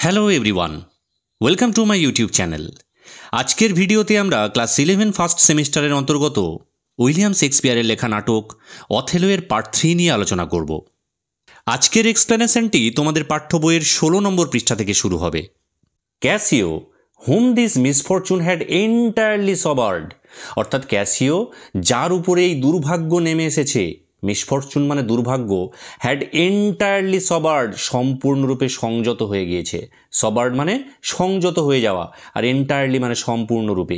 Hello everyone, welcome to my YouTube channel. আজকের ভিডিওতে আমরা ক্লাস 11 ফার্স্ট সেমিস্টারের অন্তর্গত উইলিয়াম শেক্সপিয়ারের লেখা নাটক অথেলো এর পার্ট 3 নিয়ে আলোচনা করব। আজকের এক্সপ্লেনেশনটি তোমাদের পাঠ্য বইয়ের 16 নম্বর পৃষ্ঠা থেকে শুরু হবে। Cassio hmm this misfortune had entirely sobered, অর্থাৎ ক্যাসিও যার উপরে এই দুর্ভাগ্য নেমে এসেছে, মিসফরচুন মানে দুর্ভাগ্য, হ্যাড এন্টায়ারলি সবার্ড সম্পূর্ণরূপে সংযত হয়ে গিয়েছে। সবার্ড মানে সংযত হয়ে যাওয়া, আর এন্টায়ারলি মানে সম্পূর্ণরূপে।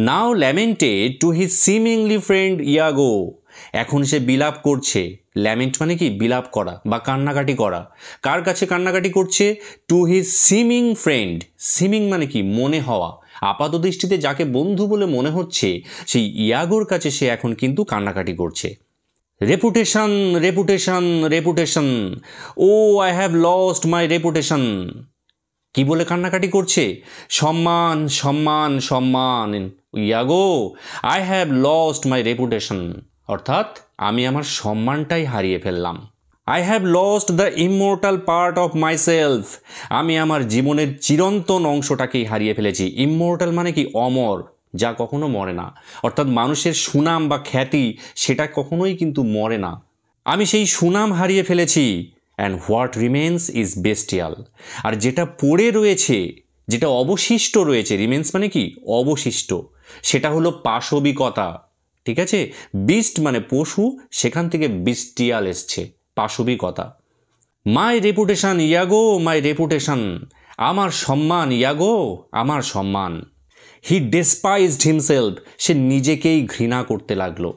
নাও ল্যামেন্টেড টু হিজ সিমিংলি ফ্রেন্ড ইয়াগো, এখন সে বিলাপ করছে। ল্যামেন্ট মানে কি? বিলাপ করা বা কান্নাকাটি করা। কার কাছে কান্নাকাটি করছে? To his সিমিং friend. সিমিং মানে কি? মনে হওয়া। আপাত দৃষ্টিতে যাকে বন্ধু বলে মনে হচ্ছে, সেই ইয়াগোর কাছে সে এখন কিন্তু কান্নাকাটি করছে। Reputation reputation reputation, oh I have lost my reputation. কি বলে কান্নাকাটি করছে? সম্মান সম্মান সম্মান। Iago, I have lost my reputation, অর্থাৎ আমি আমার সম্মানটাই হারিয়ে ফেললাম। I have lost the immortal part of myself, আমি আমার জীবনের চিরন্তন অংশটাকেই হারিয়ে ফেলেছি। ইমমর্টাল মানে কি? অমর, যা কখনো মরে না। অর্থাৎ মানুষের সুনাম বা খ্যাতি সেটা কখনোই কিন্তু মরে না। আমি সেই সুনাম হারিয়ে ফেলেছি। অ্যান্ড হোয়াট রিমেন্স ইজ বেস্টিয়াল, আর যেটা পড়ে রয়েছে, যেটা অবশিষ্ট রয়েছে, রিমেন্স মানে কি? অবশিষ্ট, সেটা হলো পাশবিকতা। ঠিক আছে? বিস্ট মানে পশু, সেখান থেকে বিস্টিয়াল এসছে, পাশবিকতা। মাই রেপুটেশন ইয়াগো, মাই রেপুটেশন, আমার সম্মান ইয়াগো, আমার সম্মান। হি ডেসপাইজড হিমসেলফ, সে নিজেকেই ঘৃণা করতে লাগলো।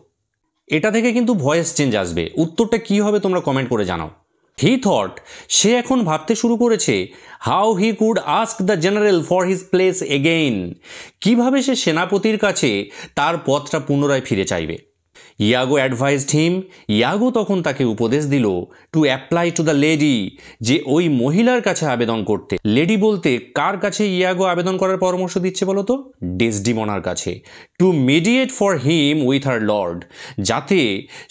এটা থেকে কিন্তু ভয়েস চেঞ্জ আসবে। উত্তরটা কি হবে তোমরা কমেন্ট করে জানাও। হি থট, সে এখন ভাবতে শুরু করেছে, how he could ask the general for his place again, কিভাবে সে সেনাপতির কাছে তার পদটা পুনরায় ফিরে চাইবে। ইয়াগো অ্যাডভাইসড হিম, ইয়াগো তখন তাকে উপদেশ দিল, to apply to the lady, যে ওই মহিলার কাছে আবেদন করতে। লেডি বলতে কার কাছে ইয়াগো আবেদন করার পরামর্শ দিচ্ছে বলো তো? ডেসডিমোনার কাছে। To mediate for him with her lord, যাতে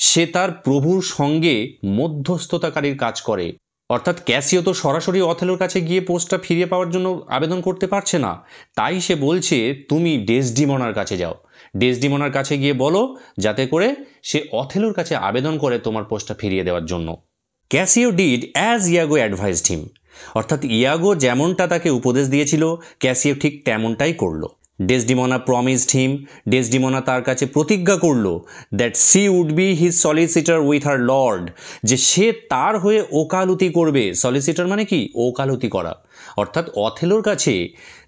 সে তার প্রভুর সঙ্গে মধ্যস্থতাকারীর কাজ করে। অর্থাৎ ক্যাসিও তো সরাসরি অথেলোর কাছে গিয়ে পোস্টটা ফিরিয়ে পাওয়ার জন্য আবেদন করতে পারছে না, তাই সে বলছে তুমি ডেসডিমোনার কাছে যাও, ডেসডিমোনার কাছে গিয়ে বলো যাতে করে সে অথেলোর কাছে আবেদন করে তোমার পোস্টটা ফিরিয়ে দেওয়ার জন্য। Casio did as ইয়াগো advised him, অর্থাৎ ইয়াগো যেমনটা তাকে উপদেশ দিয়েছিল, ক্যাসিও ঠিক তেমনটাই করলো। ডেসডিমোনা প্রমিসড হিম, ডেসডিমোনা তার কাছে প্রতিজ্ঞা করলো, that she would be his solicitor with her lord, যে সে তার হয়ে ওকালতি করবে। সলিসিটার মানে কি? ওকালতি করা। অর্থাৎ অথেলোর কাছে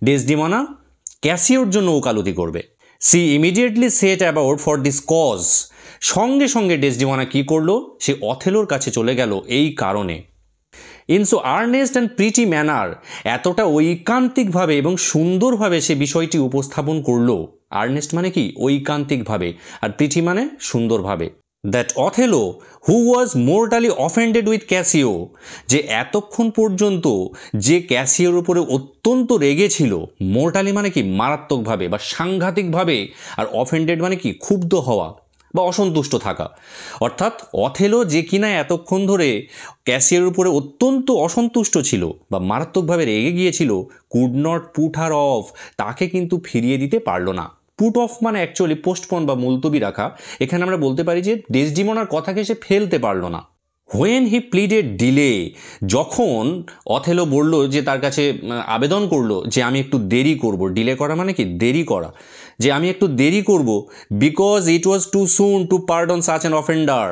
ডেসডিমোনা ক্যাসিওর জন্য ওকালতি করবে। She immediately set about for this cause, সঙ্গে সঙ্গে ডেসডিমোনা কি করলো? সে অথেলোর কাছে চলে গেল এই কারণে। In so earnest and pretty manner, এতটা ঐকান্তিকভাবে এবং সুন্দরভাবে সে বিষয়টি উপস্থাপন করলো। আর্নেস্ট মানে কি? ঐকান্তিকভাবে, আর প্রিটি মানে সুন্দরভাবে। That Othello who was mortally offended with Cassio, যে এতক্ষণ পর্যন্ত যে ক্যাসিওর উপরে অত্যন্ত রেগেছিল, মোর্টালি মানে কি? মারাত্মকভাবে বা সাংঘাতিকভাবে, আর অফেন্ডেড মানে কি? ক্ষুব্ধ হওয়া বা অসন্তুষ্ট থাকা। অর্থাৎ অথেলো যে কিনা এতক্ষণ ধরে ক্যাসিওর উপরে অত্যন্ত অসন্তুষ্ট ছিল বা মারাত্মকভাবে রেগে গিয়েছিল, could not put her of, তাকে কিন্তু ফিরিয়ে দিতে পারলো না। পুট অফ মানে অ্যাকচুয়ালি পোস্টপন বা মুলতবি রাখা। এখানে আমরা বলতে পারি যে ডেসডিমোনার কথাকে সে ফেলতে পারলো না। হোয়েন হি প্লিডেড ডিলে, যখন অথেলো বলল যে তার কাছে আবেদন করলো যে আমি একটু দেরি করব। ডিলে করা মানে কি? দেরি করা, যে আমি একটু দেরি করব, because it was too soon to pardon such an offender,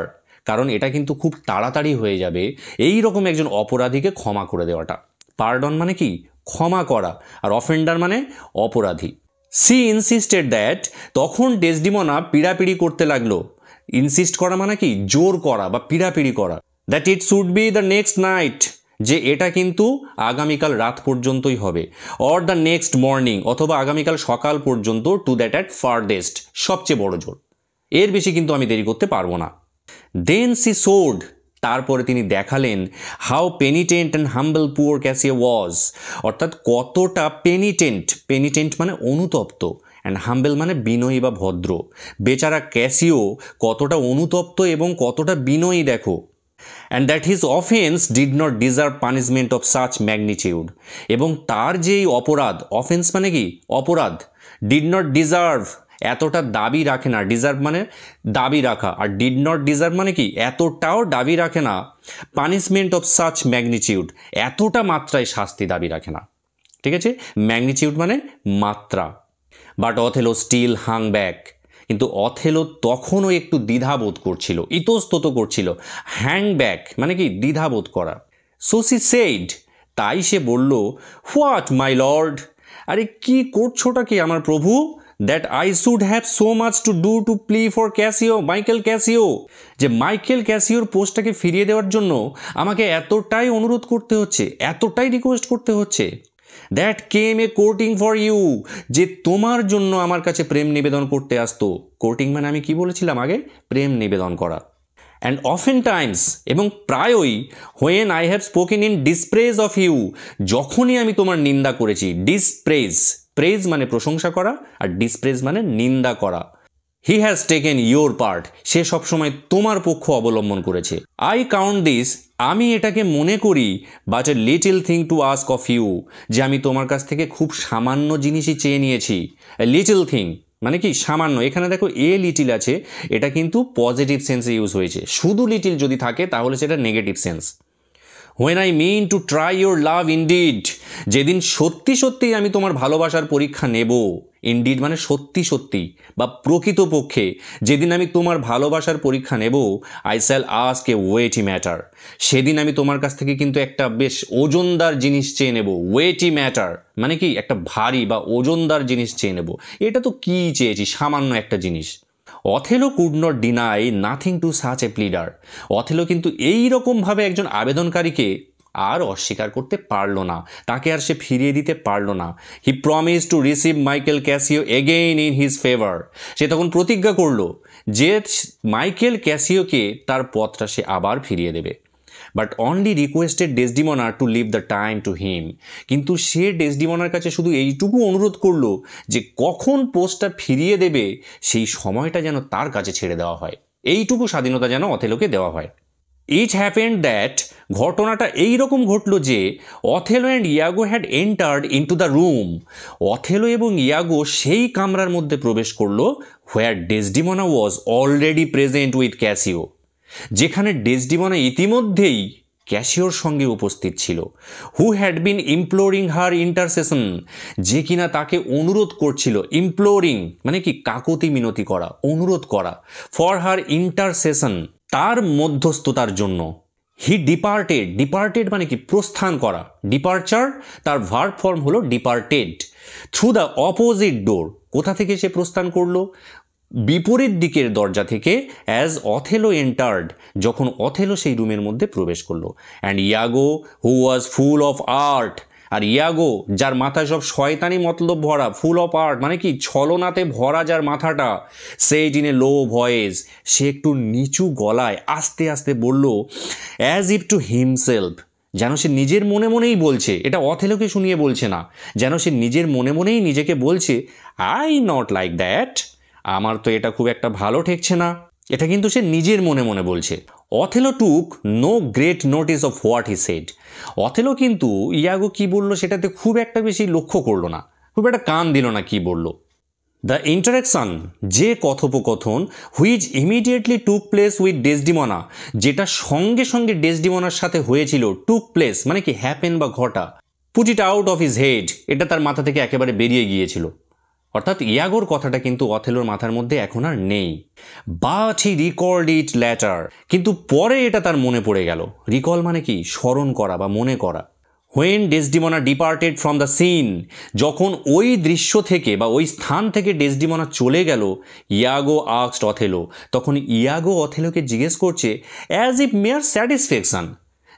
কারণ এটা কিন্তু খুব তাড়াতাড়ি হয়ে যাবে এই রকম একজন অপরাধীকে ক্ষমা করে দেওয়াটা। পার্ডন মানে কি? ক্ষমা করা, আর অফেন্ডার মানে অপরাধী। সি ইনসিস্টেড দ্যাট, তখন ডেসডিমোনা পিড়াপিড়ি করতে লাগলো। ইনসিস্ট করা মানে কি? জোর করা বা পিড়াপিড়ি করা। That it should be the next night, যে এটা কিন্তু আগামীকাল রাত পর্যন্তই হবে। অর দ্য নেক্সট মর্নিং, অথবা আগামীকাল সকাল পর্যন্ত। টু দ্যাট অ্যাট ফারদেস্ট, সবচেয়ে বড় জোর। এর বেশি কিন্তু আমি দেরি করতে পারবো না। দেন সি সোড, তারপরে তিনি দেখালেন, how penitent and humble poor Cassio was, অর্থাৎ কতটা পেনিটেন্ট, পেনিটেন্ট মানে অনুতপ্ত, অ্যান্ড হাম্বেল মানে বিনয়ী বা ভদ্র। বেচারা ক্যাসিও কতটা অনুতপ্ত এবং কতটা বিনয়ী দেখো। And that his offence did not deserve punishment of such magnitude, এবং তার যেই অপরাধ, অফেন্স মানে কি অপরাধ, ডিড নট ডিজার্ভ এতটা দাবি রাখে না, ডিজার্ভ মানে দাবি রাখা, আর ডিড নট ডিজার্ভ মানে কি এতটাও দাবি রাখে না, পানিশমেন্ট অফ সাচ ম্যাগনিটিউড এতটা মাত্রায় শাস্তি দাবি রাখে না, ঠিক আছে, ম্যাগনিটিউড মানে মাত্রা। But Othello still Hang back, কিন্তু অথেলো তখনও একটু দ্বিধাবোধ করছিল, ইতস্তত করছিল। হ্যাং ব্যাক মানে কি দ্বিধাবোধ করা। সো সি সেইড, তাই সে বলল, হোয়াট মাই লর্ড, আরে কি করছোটা কি আমার প্রভু, that I should have so much to do to plead for Cassio, Michael Cassio, যে মাইকেল ক্যাসিওর পোস্টটাকে ফিরিয়ে দেওয়ার জন্য আমাকে এতটাই অনুরোধ করতে হচ্ছে, এতটাই রিকোয়েস্ট করতে হচ্ছে। That came a courting for you, যে তোমার জন্য আমার কাছে প্রেম নিবেদন করতে আসতো। কোর্টিং মানে আমি কি বলেছিলাম আগে, প্রেম নিবেদন করা। অ্যান্ড অফেন টাইমস, এবং প্রায়ই, when I have spoken in dispraise of you, যখনই আমি তোমার নিন্দা করেছি। ডিসপ্রেজ, প্রেজ মানে প্রশংসা করা, আর ডিসপ্রেজ মানে নিন্দা করা। He has taken your part, সে সবসময় তোমার পক্ষ অবলম্বন করেছে। আই কাউন্ট দিস, আমি এটাকে মনে করি, but a little thing to ask of you, যে আমি তোমার কাছ থেকে খুব সামান্য জিনিসই চেয়ে নিয়েছি। লিটল থিং মানে কি সামান্য, এখানে দেখো এ লিটিল আছে, এটা কিন্তু পজিটিভ সেন্সে ইউজ হয়েছে। শুধু লিটিল যদি থাকে তাহলে সেটা negative sense. When I mean to try your love indeed, যেদিন সত্যি সত্যিই আমি তোমার ভালোবাসার পরীক্ষা নেব। ইনডিড মানে সত্যি সত্যি বা প্রকৃতপক্ষে, যেদিন আমি তোমার ভালোবাসার পরীক্ষা নেব। I shall ask a ওয়েটি matter, সেদিন আমি তোমার কাছ থেকে কিন্তু একটা বেশ ওজনদার জিনিস চেয়ে নেব। ওয়েটি ম্যাটার মানে কি একটা ভারী বা ওজনদার জিনিস চেয়ে নেব। এটা তো কি চেয়েছি, সামান্য একটা জিনিস। Othello could not deny nothing to such a pleader, Othello কিন্তু এইরকমভাবে একজন আবেদনকারীকে আর অস্বীকার করতে পারলো না, তাকে আর সে ফিরিয়ে দিতে পারলো না। He promise to receive Michael Cassio again in his favour, সে তখন প্রতিজ্ঞা করলো যে মাইকেল ক্যাসিওকে তার পথটা সে আবার ফিরিয়ে দেবে। But only requested Desdemona to leave the time to him, কিন্তু সে ডেসডিমোনার কাছে শুধু এইটুকু অনুরোধ করলো যে কখন পোস্টটা ফিরিয়ে দেবে সেই সময়টা যেন তার কাছে ছেড়ে দেওয়া হয়, এইটুকু স্বাধীনতা যেন অথেলোকে দেওয়া হয়। ইট হ্যাপেন্ড দ্যাট, ঘটনাটা এইরকম ঘটল যে Othello and Iago had entered into the room, Othello এবং ইয়াগো সেই কামরার মধ্যে প্রবেশ করলো where Desdemona was already present with Cassio, যেখানে ডেসডিমোনা ইতিমধ্যেই ক্যাসিওর সঙ্গে উপস্থিত ছিল। হু হ্যাড বিন ইমপ্লোরিং হার ইন্টারসেশন, যে কিনা তাকে অনুরোধ করছিল। ইমপ্লোরিং মানে কি কাকুতি মিনতি করা, অনুরোধ করা। ফর হার ইন্টারসেশন, তার মধ্যস্থতার জন্য। হি ডিপার্টেড, ডিপার্টেড মানে কি প্রস্থান করা। ডিপার্চার তার ভার্ব ফর্ম হলো departed. Through the opposite door, কোথা থেকে সে প্রস্থান করলো, বিপরীত দিকের দরজা থেকে। অ্যাজ অথেলো এন্টার্ড, যখন অথেলো সেই রুমের মধ্যে প্রবেশ করলো। And Iago who was full of art, আর ইয়াগো যার মাথায় সব শয়তানি মতলব ভরা, ফুল অফ আর্ট মানে কি ছলনাতে ভরা যার মাথাটা, said in a low voice, সে একটু নিচু গলায় আস্তে আস্তে বলল, অ্যাজ ইফ টু হিমসেলফ, যেন সে নিজের মনে মনেই বলছে, এটা অথেলোকে শুনিয়ে বলছে না, যেন সে নিজের মনে মনেই নিজেকে বলছে, আই নট লাইক দ্যাট, আমার তো এটা খুব একটা ভালো ঠেকছে না। এটা কিন্তু সে নিজের মনে মনে বলছে। Othello took no great notice of what he said, Othello কিন্তু ইয়াগো কি বললো সেটাতে খুব একটা বেশি লক্ষ্য করলো না, খুব একটা কান দিল না কি বললো। দ্য ইন্টারাকশন, যে কথোপকথন, which immediately took place with Desdemona, যেটা সঙ্গে সঙ্গে ডেসডিমোনার সাথে হয়েছিল। টুক প্লেস মানে কি হ্যাপেন বা ঘটা। Put it out of his head, এটা তার মাথা থেকে একেবারে বেরিয়ে গিয়েছিল। অর্থাৎ ইয়াগোর কথাটা কিন্তু অথেলোর মাথার মধ্যে এখন আর নেই। But he recalled it later, কিন্তু পরে এটা তার মনে পড়ে গেল। রিকল মানে কি স্মরণ করা বা মনে করা। When Desdemona departed from the scene, যখন ওই দৃশ্য থেকে বা ওই স্থান থেকে ডেসডিমোনা চলে গেল। ইয়াগো আস্কড অথেলো, তখন ইয়াগো অথেলোকে জিজ্ঞেস করছে, অ্যাজ ইফ মেয়ার স্যাটিসফ্যাকশন,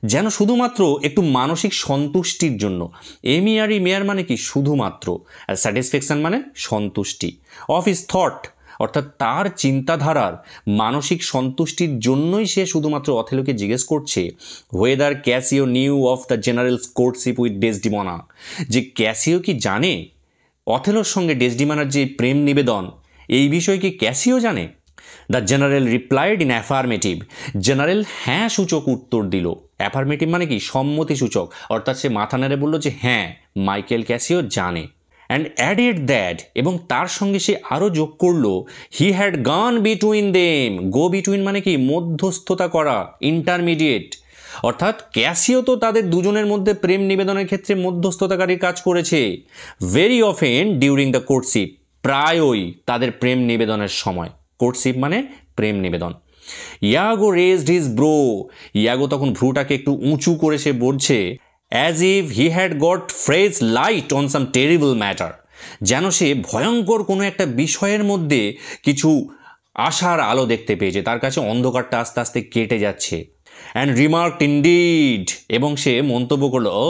যেন শুধুমাত্র একটু মানসিক সন্তুষ্টির জন্য। এমিয়ারি মেয়ার মানে কি শুধুমাত্র, আর স্যাটিসফ্যাকশন মানে সন্তুষ্টি। অফ ইস থট, অর্থাৎ তার চিন্তাধারার মানসিক সন্তুষ্টির জন্যই সে শুধুমাত্র অথেলোকে জিজ্ঞেস করছে, whether Cassio knew of the general courtship with Desdemona, যে ক্যাসিও কি জানে অথেলোর সঙ্গে ডেসডিমোনার যে প্রেম নিবেদন, এই বিষয়ে কি ক্যাসিও জানে। The general replied in affirmative. General হ্যাঁ সূচক উত্তর দিল। অ্যাফার্মেটিভ মানে কি সম্মতি সূচক, অর্থাৎ সে মাথা নেড়ে বলল যে হ্যাঁ মাইকেল ক্যাসিও জানে। অ্যান্ড অ্যাডেড দ্যাট, এবং তার সঙ্গে সে আরও যোগ করলো, he had gone between them. Go between মানে কি মধ্যস্থতা করা, ইন্টারমিডিয়েট। অর্থাৎ ক্যাসিও তো তাদের দুজনের মধ্যে প্রেম নিবেদনের ক্ষেত্রে মধ্যস্থতাকারীর কাজ করেছে। ভেরি অফেন ডিউরিং দ্য কোর্টশিপ, প্রায়ই তাদের প্রেম নিবেদনের সময়। কোর্টশিপ মানে প্রেম নিবেদন। ইয়াগো রেজড হিজ ব্রো। ইয়াগো তখন ভ্রুটাকে একটু উঁচু করে সে বলছে, as if he had got fresh light on some terrible matter. যেন সে ভয়ঙ্কর কোনো একটা বিষয়ের মধ্যে কিছু আশার আলো দেখতে পেয়েছে, তার কাছে অন্ধকারটা আস্তে আস্তে কেটে যাচ্ছে। অ্যান্ড রিমার্কড ইনডিড, এবং সে মন্তব্য করলো, ও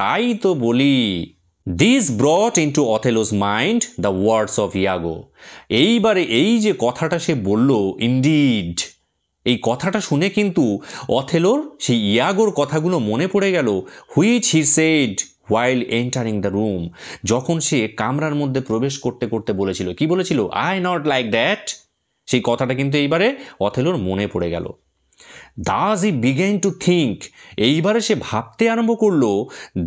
তাই তো বলি। This brought into Othello's mind the words of Iago. এইবারে এই যে কথাটা সে বলল ইনডিড, এই কথাটা শুনে কিন্তু অথেলোর সেই ইয়াগোর কথাগুলো মনে পড়ে গেল, which he said while entering the room. যখন সে কামরার মধ্যে প্রবেশ করতে করতে বলেছিল, কি বলেছিল? I not like that. সেই কথাটা কিন্তু এইবারে অথেলোর মনে পড়ে গেল। Thus he began to think, এইবারে সে ভাবতে আরম্ভ করলো,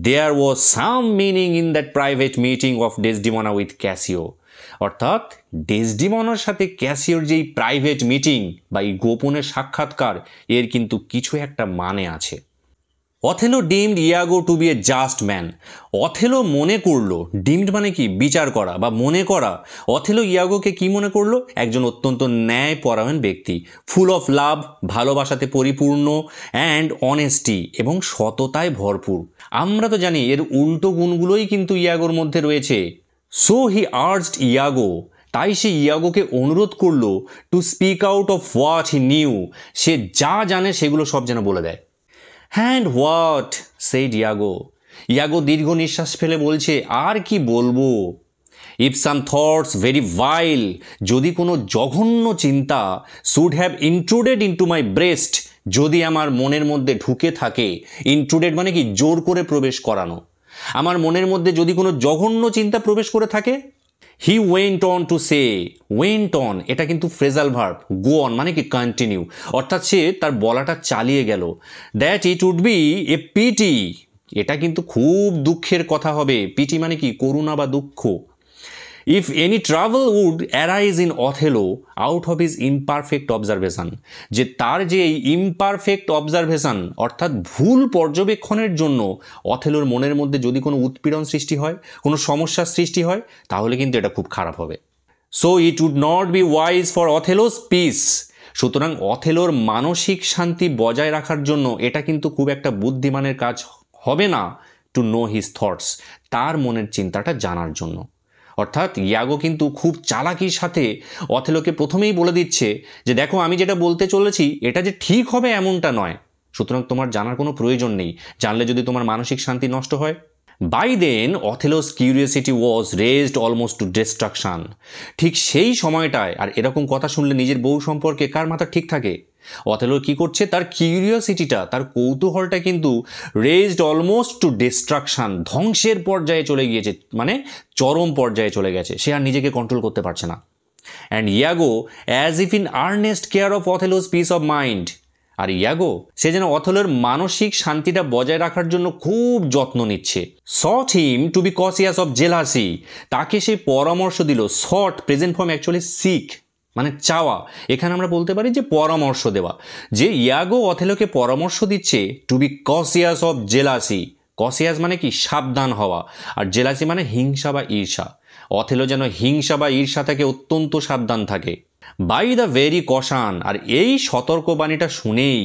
there was some meaning in that private meeting of Desdemona with Cassio. অর্থাৎ ডেসডিমোনার সাথে ক্যাসিওর যেই প্রাইভেট মিটিং বা এই গোপনের সাক্ষাৎকার, এর কিন্তু কিছু একটা মানে আছে। Othello deemed ইয়াগো two B A just man. Othello মনে করলো, ডিমড মানে কি বিচার করা বা মনে করা। অথেলো ইয়াগোকে কি মনে করলো? একজন অত্যন্ত ন্যায়পরায়ণ ব্যক্তি, ফুল অফ লাভ, ভালোবাসাতে পরিপূর্ণ, অ্যান্ড অনেস্টি, এবং সততায় ভরপুর। আমরা তো জানি এর উল্টো গুণগুলোই কিন্তু ইয়াগোর মধ্যে রয়েছে। সো হি আর্জড ইয়াগো, তাই সে ইয়াগোকে অনুরোধ করলো to speak out of what he knew. সে যা জানে সেগুলো সব যেন বলে দেয়। And what said Iago. Iago দীর্ঘ নিঃশ্বাস ফেলে বলছে, আর কি বলবো? If some thoughts very vile, যদি কোনো জঘন্য চিন্তা, should have intruded into my breast, যদি আমার মনের মধ্যে ঢুকে থাকে। ইন্ট্রুডেড মানে কি জোর করে প্রবেশ করানো। আমার মনের মধ্যে যদি কোনো জঘন্য চিন্তা প্রবেশ করে থাকে। He went on to say, went on এটা কিন্তু ফ্রেজাল ভার্ব, গো অন মানে কি কন্টিনিউ, অর্থাৎ সে তার বলাটা চালিয়ে গেল, that it would be a pity, এটা কিন্তু খুব দুঃখের কথা হবে। পিটি মানে কি করুণা বা দুঃখ। If any trouble would arise in Othello out of his imperfect observation, যে তার যে এই ইমপারফেক্ট অবজারভেশন অর্থাৎ ভুল পর্যবেক্ষণের জন্য অথেলোর মনের মধ্যে যদি কোনো উৎপীড়ন সৃষ্টি হয়, কোনো সমস্যার সৃষ্টি হয়, তাহলে কিন্তু এটা খুব খারাপ হবে। So it would not be wise for Othello's peace, সুতরাং অথেলোর মানসিক শান্তি বজায় রাখার জন্য এটা কিন্তু খুব একটা বুদ্ধিমানের কাজ হবে না টু নো হিজ থটস, তার মনের চিন্তাটা জানার জন্য। অর্থাৎ ইয়াগো কিন্তু খুব চালাকির সাথে অথেলোকে প্রথমেই বলে দিচ্ছে যে দেখো আমি যেটা বলতে চলেছি এটা যে ঠিক হবে এমনটা নয়, সুতরাং তোমার জানার কোনো প্রয়োজন নেই, জানলে যদি তোমার মানসিক শান্তি নষ্ট হয়। By then Othello's curiosity was raised almost to distraction. ঠিক সেই সময়টায়, আর এরকম কথা শুনলে নিজের বউ সম্পর্কে কার মাথা ঠিক থাকে? অথেলো কি করছে, তার কিউরিওসিটিটা, তার কৌতূহলটা কিন্তু রেজড অলমোস্ট টু ডিস্ট্রাকশন, ধ্বংসের পর্যায়ে চলে গিয়েছে, মানে চরম পর্যায়ে চলে গেছে, সে আর নিজেকে কন্ট্রোল করতে পারছে না। And Iago as if in earnest care of Othello's peace of mind, আর ইয়াগো সে যেন অথেলোর মানসিক শান্তিটা বজায় রাখার জন্য খুব যত্ন নিচ্ছে। Sought him to be cautious of jealousy, তাকে সে পরামর্শ দিল। Sought present form actually seek মানে চাওয়া, এখানে আমরা বলতে পারি যে পরামর্শ দেওয়া, যে ইয়াগো অথেলোকে পরামর্শ দিচ্ছে two be cautious of jealousy. কসিয়াস মানে কি সাবধান হওয়া, আর জেলাসি মানে হিংসা বা ঈর্ষা। অথেলো যেন হিংসা বা ঈর্ষা থেকে অত্যন্ত সাবধান থাকে। বাই দ্য ভেরি কশান, আর এই সতর্কবাণীটা শুনেই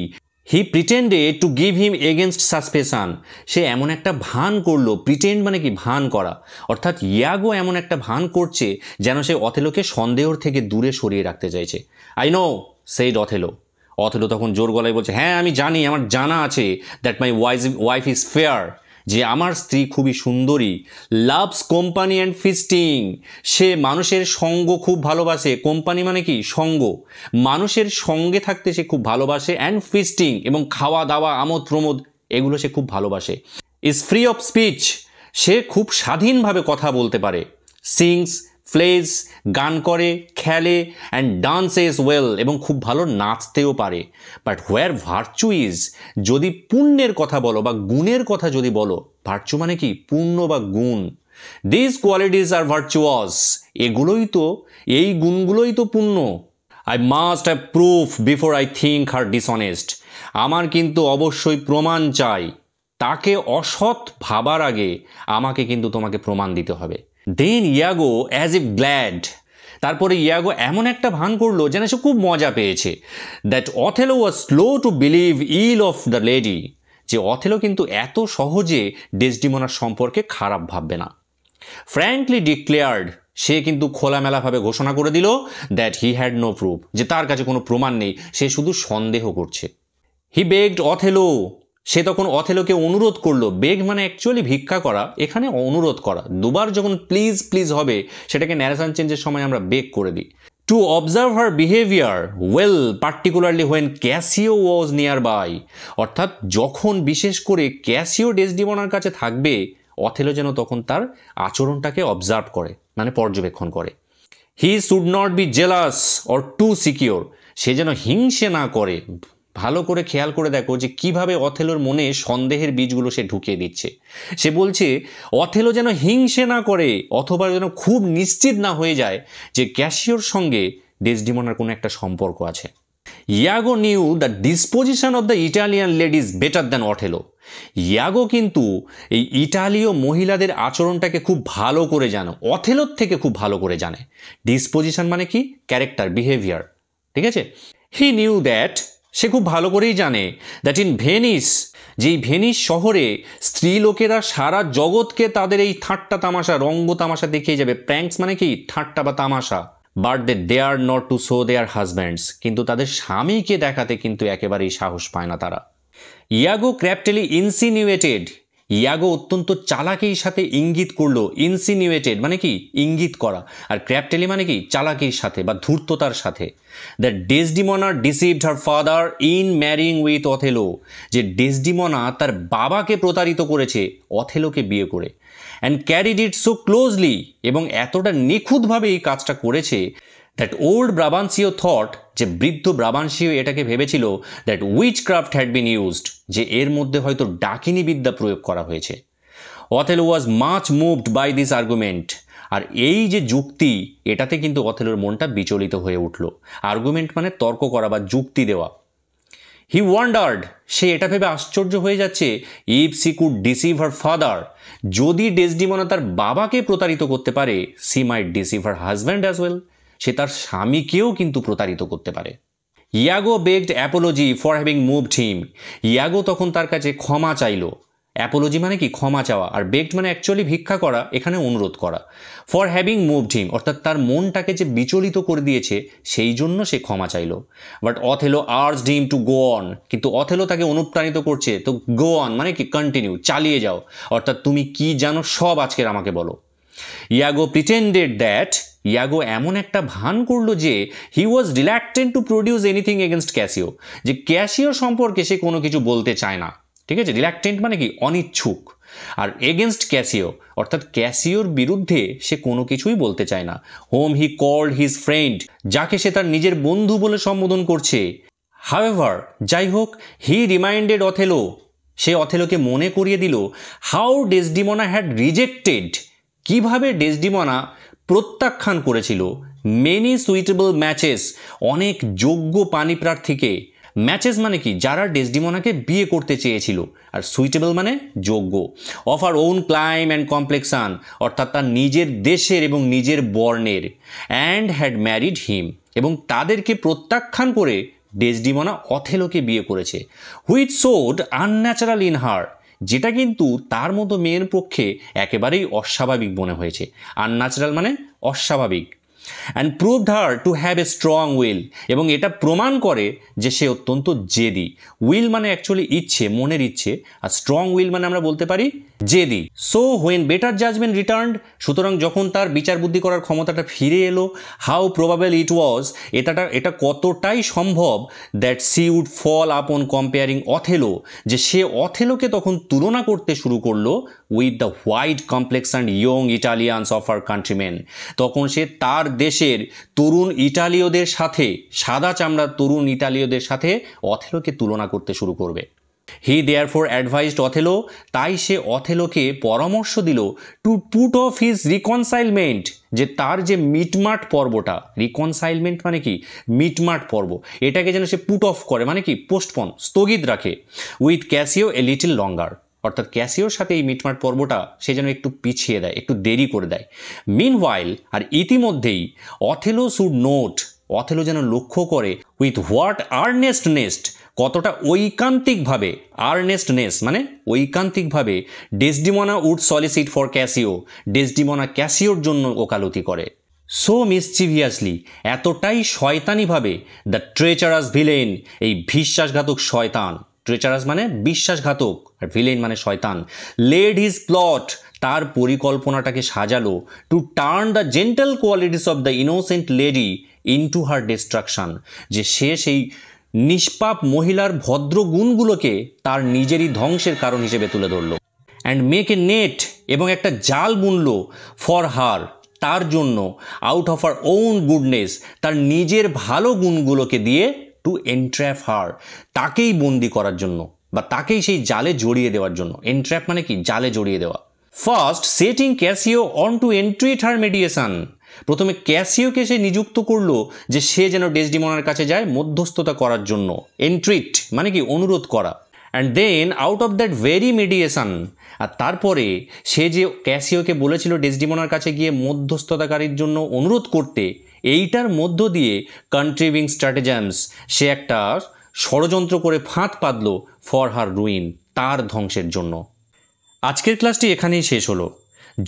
he pretended to give him against suspicion, সে এমন একটা ভান করলো। প্রিটেন্ড মানে কি ভান করা, অর্থাৎ ইয়াগো এমন একটা ভান করছে যেন সে অথেলোকে সন্দেহর থেকে দূরে সরিয়ে রাখতে চাইছে। I know said Othello. Othello তখন জোর গলায় বলছে, হ্যাঁ আমি জানি, আমার জানা আছে, that my wife is fair, যে আমার স্ত্রী খুবই সুন্দরী। লাভস কোম্পানি অ্যান্ড ফিস্টিং, সে মানুষের সঙ্গ খুব ভালোবাসে। কোম্পানি মানে কি সঙ্গ, মানুষের সঙ্গে থাকতে সে খুব ভালোবাসে। অ্যান্ড ফিস্টিং এবং খাওয়া দাওয়া আমোদ প্রমোদ এগুলো সে খুব ভালোবাসে। ইজ ফ্রি অফ স্পিচ, সে খুব স্বাধীনভাবে কথা বলতে পারে। সিংস, প্লেজ, গান করে, খেলে, অ্যান্ড ডান্সেস ওয়েল, এবং খুব ভালো নাচতেও পারে। বাট হোয়ার ভার্চু ইজ, যদি পুণ্যের কথা বলো বা গুণের কথা যদি বলো, ভার্চু মানে কি পুণ্য বা গুণ, দিস কোয়ালিটিস আর ভার্চুয়াস, এই গুণগুলোই তো পুণ্য। I must have proof before I think her dishonest, আমার কিন্তু অবশ্যই প্রমাণ চাই, তাকে অসৎ ভাবার আগে আমাকে কিন্তু তোমাকে প্রমাণ দিতে হবে। দেন ইয়াগো অ্যাজ ইফ গ্ল্যাড, তারপরে ইয়াগো এমন একটা ভান করলো যেন সে খুব মজা পেয়েছে। That Othello was slow to believe ill of the lady, যে অথেলো কিন্তু এত সহজে ডেসডিমোনার সম্পর্কে খারাপ ভাববে না। ফ্র্যাঙ্কলি ডিক্লেয়ার্ড, সে কিন্তু খোলামেলাভাবে ঘোষণা করে দিল that he had no proof, যে তার কাছে কোনো প্রমাণ নেই, সে শুধু সন্দেহ করছে। হি বেগড অথেলো, সে তখন অথেলোকে অনুরোধ করলো। বেগ মানে অ্যাকচুয়ালি ভিক্ষা করা, এখানে অনুরোধ করা। দুবার যখন প্লিজ প্লিজ হবে সেটাকে ন্যারেশন চেঞ্জের সময় আমরা বেগ করে দিই। To observe her behaviour well, particularly when Cassio was nearby, অর্থাৎ যখন বিশেষ করে ক্যাসিও ডেসডিমোনার কাছে থাকবে, অথেলো যেন তখন তার আচরণটাকে অবজার্ভ করে, মানে পর্যবেক্ষণ করে। He should not be jealous or to secure, সে যেন হিংসে না করে। ভালো করে খেয়াল করে দেখো যে কিভাবে অথেলোর মনে সন্দেহের বীজগুলো সে ঢুকিয়ে দিচ্ছে। সে বলছে অথেলো যেন হিংসে না করে, অথবা যেন খুব নিশ্চিত না হয়ে যায় যে ক্যাসিওর সঙ্গে ডেসডিমোনার কোনো একটা সম্পর্ক আছে। Iago knew the disposition of the Italian ladies better than Othello, Iago কিন্তু এই ইটালীয় মহিলাদের আচরণটাকে খুব ভালো করে জানে, অথেলোর থেকে খুব ভালো করে জানে। ডিসপোজিশন মানে কি ক্যারেক্টার, বিহেভিয়ার, ঠিক আছে। হি নিউ দ্যাট, সে খুব ভালো করেই জানে দ্যাট ইন ভেনিস, যেই ভেনিস শহরে স্ত্রীলোকেরা সারা জগৎকে তাদের এই ঠাট্টা তামাশা, রঙ্গ তামাশা দেখিয়ে যাবে। প্র্যাঙ্কস মানে কি ঠাট্টা বা তামাশা। But they dare not to show their husbands, কিন্তু তাদের স্বামীকে দেখাতে কিন্তু একেবারেই সাহস পায় না তারা। ইয়াগো ক্র্যাপ্টেলি ইনসিনিউয়েটেড, ইয়াগো অত্যন্ত চালাকির সাথে ইঙ্গিত করলো। ইনসিনিউয়েটেড মানে কি ইঙ্গিত করা, আর ক্র্যাপ্টেলি মানে কি চালাকির সাথে বা ধূর্ততার সাথে। That Desdemona deceived her father in ম্যারিং with Othello, যে ডেসডিমোনা তার বাবাকে প্রতারিত করেছে অথেলোকে বিয়ে করে। And carried it so closely, এবং এতটা নিখুঁতভাবে এই কাজটা করেছে দ্যাট ওল্ড ব্রাবান্সীয় থট, যে বৃদ্ধ ব্রাবান্সীয় এটাকে ভেবেছিল that witchcraft had been used, যে এর মধ্যে হয়তো ডাকিনী বিদ্যা প্রয়োগ করা হয়েছে। Othello was much moved by this argument, আর এই যে যুক্তি, এটাতে কিন্তু অথেলোর মনটা বিচলিত হয়ে উঠল। আর্গুমেন্ট মানে তর্ক করা বা যুক্তি দেওয়া। হি ওয়ান্ডার্ড, সে এটা ভেবে আশ্চর্য হয়ে যাচ্ছে, if she could deceive her father, যদি ডেসডিমোনা তার বাবাকে প্রতারিত করতে পারে, she might deceive her husband as well, সে তার স্বামীকেও কিন্তু প্রতারিত করতে পারে। Iago begged apology for having moved him, Iago তখন তার কাছে ক্ষমা চাইল। অ্যাপোলজি মানে কি ক্ষমা চাওয়া, আর বেগড মানে অ্যাকচুয়ালি ভিক্ষা করা, এখানে অনুরোধ করা। ফর হ্যাভিং মুভড হিম অর্থাৎ তার মনটাকে যে বিচলিত করে দিয়েছে সেই জন্য সে ক্ষমা চাইল। But Othello urged him to go on, কিন্তু অথেলো তাকে অনুপ্রাণিত করছে, তো গো অন মানে কি কন্টিনিউ, চালিয়ে যাও, অর্থাৎ তুমি কি জানো সব আজকের আমাকে বলো। ইয়াগো প্রিটেন্ডেড দ্যাট, ইয়াগো এমন একটা ভান করলো যে he was reluctant to produce anything against Cassio, যে ক্যাসিও সম্পর্কে সে কোনো কিছু বলতে চায় না, ঠিক আছে। রিল্যাক্টেন্ট মানে কি অনিচ্ছুক, আর এগেনস্ট ক্যাসিও অর্থাৎ ক্যাসিওর বিরুদ্ধে সে কোনো কিছুই বলতে চায় না। Whom he called his friend, যাকে সে তার নিজের বন্ধু বলে সম্বোধন করছে। হাউএভার, যাই হোক, হি রিমাইন্ডেড অথেলো, সে অথেলোকে মনে করিয়ে দিল হাউ ডেসডিমোনা হ্যাড রিজেক্টেড, কিভাবে ডেসডিমোনা প্রত্যাখ্যান করেছিল মেনি সুইটেবল ম্যাচেস, অনেক যোগ্য পাণিপ্রার্থীকে। ম্যাচেস মানে কি যারা ডেসডিমোনাকে বিয়ে করতে চেয়েছিল, আর সুইটেবল মানে যোগ্য। Of her own climate and complexion, অর্থাৎ তার নিজের দেশের এবং নিজের বর্ণের। অ্যান্ড হ্যাড ম্যারিড হিম, এবং তাদেরকে প্রত্যাখ্যান করে ডেসডিমোনা অথেলোকে বিয়ে করেছে। Which showed unnatural in her, যেটা কিন্তু তার মতো মেয়ের পক্ষে একেবারেই অস্বাভাবিক মনে হয়েছে। আনন্যাচারাল মানে অস্বাভাবিক। And proved her to have a strong will, এবং এটা প্রমাণ করে যে সে অত্যন্ত জেদি। উইল মানে অ্যাকচুয়ালি ইচ্ছে, মনের ইচ্ছে, আর স্ট্রং উইল মানে আমরা বলতে পারি জেদি। So when better judgement returned, সুতরাং যখন তার বিচার বুদ্ধি করার ক্ষমতাটা ফিরে এলো, হাউ প্রবাবেল ইট ওয়াজ, এটা কতটাই সম্ভব দ্যাট সি উড ফল আপন কম্পেয়ারিং অথেলো, যে সে অথেলোকে তখন তুলনা করতে শুরু করলো with the white complex and young Italians of her countrymen. তখন সে তার দেশের তরুণ ইটালীয়দের সাথে, সাদা চামড়ার তরুণ ইটালীয়দের সাথে অথেলোকে তুলনা করতে শুরু করবে। হি দেয়ারফোর অ্যাডভাইসড অথেলো, তাই সে অথেলোকে পরামর্শ দিল টু পুট অফ হিজ রিকনসাইলমেন্ট, যে তার যে মিটমাট পর্বটা, রিকনসাইলমেন্ট মানে কি মিটমাট পর্ব, এটাকে যেন সে পুট অফ করে, মানে কি পোস্টপন, স্থগিত রাখে, উইথ ক্যাসিও এ লিটল লঙ্গার, অর্থাৎ ক্যাসিওর সাথে এই মিটমাট পর্বটা সে যেন একটু পিছিয়ে দেয়, একটু দেরি করে দেয়। মিনওয়াইল, আর ইতিমধ্যেই অথেলো শুড নোট, অথেলো যেন লক্ষ্য করে উইথ হোয়াট আর্নেস্টনেস, কতটা ঐকান্তিকভাবে, আর্নেস্টনেস মানে ঐকান্তিকভাবে, Desdemona would solicit for Cassio, Desdemona ক্যাসিওর জন্য ওকালতি করে। সো মিসচিভিয়াসলি, এতটাই শয়তানিভাবে, দ্য ট্রেচারাস ভিলেন, এই বিশ্বাসঘাতক শয়তান, ট্রেচারাস মানে বিশ্বাসঘাতক আর ভিলেন মানে শয়তান, লেড হিজ প্লট, তার পরিকল্পনাটাকে সাজালো, to turn the gentle qualities of the innocent lady into her destruction, যে সে সেই নিষ্পাপ মহিলার ভদ্র গুণগুলোকে তার নিজেরই ধ্বংসের কারণ হিসেবে তুলে ধরলো। অ্যান্ড মেক এ নেট, এবং একটা জাল বুনলো, ফর হার, তার জন্য, out of her own goodness, তার নিজের ভালো গুণগুলোকে দিয়ে, টু এনট্র্যাপ হার, তাকেই বন্দি করার জন্য বা তাকেই সেই জালে জড়িয়ে দেওয়ার জন্য। এনট্র্যাপ মানে কি জালে জড়িয়ে দেওয়া। First setting Cassio on to entreat her mediation, প্রথমে ক্যাসিওকে সে নিযুক্ত করলো যে সে যেন ডেসডিমোনার কাছে যায় মধ্যস্থতা করার জন্য। এন্ট্রিট মানে কি অনুরোধ করা। And then out of that very mediation, আর তারপরে সে যে ক্যাসিওকে বলেছিল ডেসডিমোনার কাছে গিয়ে মধ্যস্থতাকারীর জন্য অনুরোধ করতে, এইটার মধ্য দিয়ে কন্ট্রিভিং স্ট্র্যাটেজমস, সে একটা ষড়যন্ত্র করে ফাঁদ পাতল, ফর হার রুইন, তার ধ্বংসের জন্য। আজকের ক্লাসটি এখানেই শেষ হলো।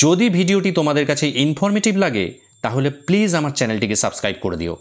যদি ভিডিওটি তোমাদের কাছে ইনফরমেটিভ লাগে তাহলে প্লিজ আমার চ্যানেলটিকে সাবস্ক্রাইব করে দিও।